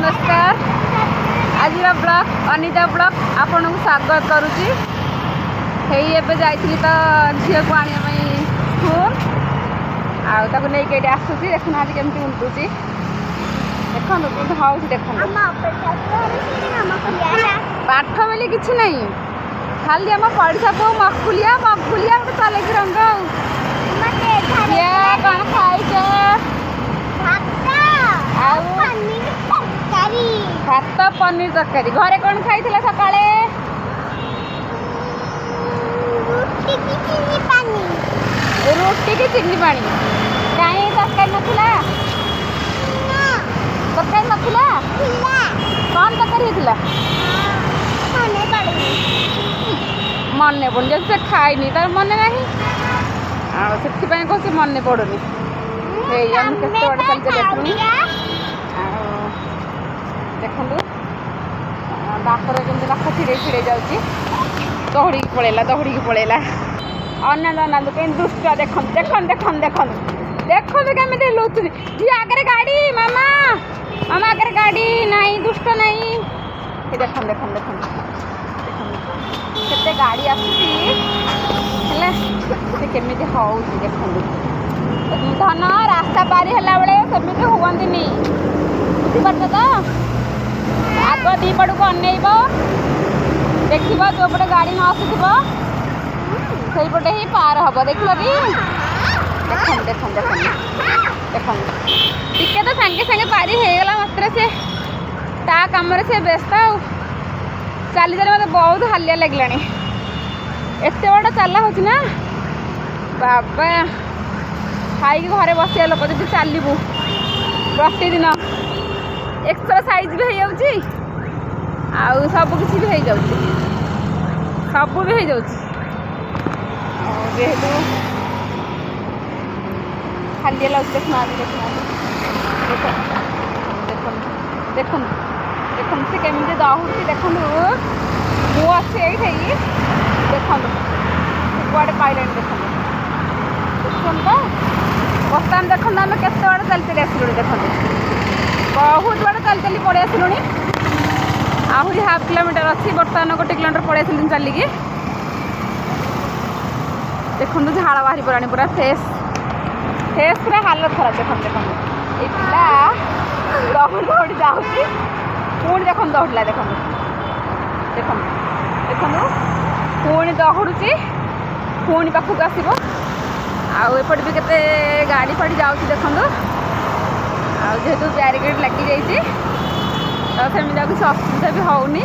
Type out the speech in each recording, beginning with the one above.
नमस्कार। आज blog Anita blog आपन को स्वागत करुच्ची। एबे जाइली तो झील को आने स्कूल आगे नहीं आसूसी देखना आज केमती उल्टुची देखो हाउ देख पाठ बोली कि नहीं खाली आम पड़शा पो मखुलिया मखुलिया गोटे चल रंग कौन खाई भात पनीर तरकारी घरे कौन खाई सका रुटी की चिनी पानी कहीं तरकारी नाला तरकारी नाला कौन तरकारी होता मन पड़े जब से खाईनी तार मन ना से कौन मन पड़ुनी केते बड़े चल चल देखु दातर जमी नख छिड़े छिड़े जाऊँगी दौड़ी की पलैला अनंद अनंद कहीं दुष्ट देख देख देख देख देखो केमी लुचुरी जी आगे गाड़ी मामा मामा आगे गाड़ी नहीं दुष्ट नहीं देख देख देख केते गाड़ी आसुची केमी हूँ देखु धन रास्ता पारी है बेले सेमती हुआ बुझीपार तो आग दीपड़ को अनेब देख जो पटे गाड़ी न आसुव से पटे ही पार हम देख भी देख देख देख देख टिके तो सांगे सांगे पारी होगला मात्र से ता कम से व्यस्त चली चली मत बहुत हालिया लगे एत बड़ा चला हो बाबा खाई घरे बसिया लोक जब चलू प्रतिदिन एक्सरसाइज भी हो जाऊँगी सब किसी भी हो जाऊँगी सब भी हो जाऊँगी जेहेतु खाली लगे देखना देखना देख देख देख से केमी दौड़ी देखु मु अच्छे ये देख कुआड़े पाइले देख तो बर्तमान देखो आम केत बड़े चल चली आसलुणी देख बहुत बड़े चल चली पड़े आसलुणी आहरी हाफ किलोमीटर अच्छी बर्तमान 1 किलोमीटर पड़े आसलुणी चलिकी देखो झाड़ बाहरी पड़ानी पूरा फेस फेस पूरा हालत खराब देख देख ये पिला दौड़ दौड़ी जाऊँगी पुणी देख दौड़ला देख देख देख पुणी दौड़ुची पुणी पाखक आसब आउपट भी केते गाड़ी फाड़ी जाऊँगी देखु जेहेतु बैरिकेड लगी जाइए तो सेमती किसी असुविधा भी होनी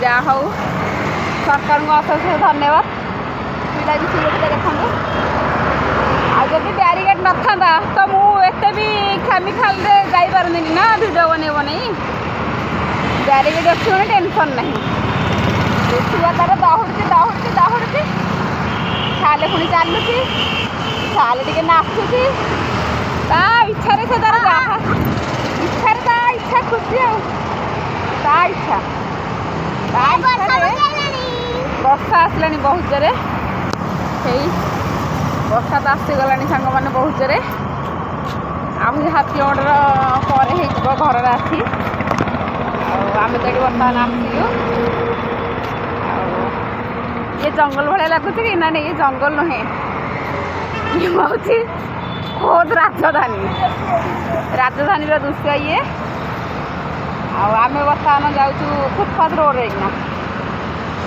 जहाँ हूँ सरकार को अशेष धन्यवाद पिला भी सुरक्षा देखु आदि बैरिकेड न था तो मुझे भी खामी खाली जापारे ना भिडियो बनब नहीं बैरिकेड अच्छी टेंशन नहीं छुआ तार दौड़ी दौड़ी दौड़ी खाले पुणी चलुची खाले टे नाचुची ता इच्छा से तार इच्छा ता इच्छा खुशी इच्छा वर्षा आसला बहुत जोरे वर्षा तो आसीगला सांग मैंने बहुत जोरे आहरी हाफ किलोमीटर पर घर आसी आम तो ये बर्तमान आसलु ये जंगल भाया लगुच कि ना ये जंगल नुहे ये हूँ खोद राजधानी राजधानी दृश्य ये आम बर्तमान जाऊँ फुटपाथ रोड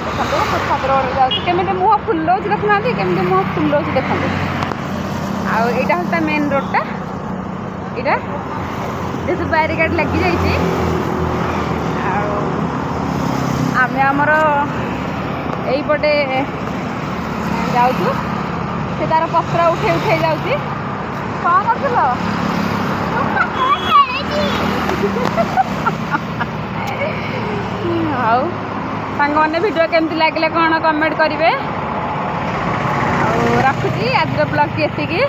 देखो फुटपाथ रोड जामी मुह फुलाऊँ देखुना केमी मुह फुलाऊँ देखो आईटा हूँ मेन रोडटा यहाँ जेहतु बैरिकेड लगी जाइए आम आमर यहीपटे जाऊँ से तार पत्र उठे उठे जाऊँगी कौन कर सांग मैंने वीडियो केमती लगे कौन कमेंट करेंगे रखुची आज ब्लॉग की एतिकी।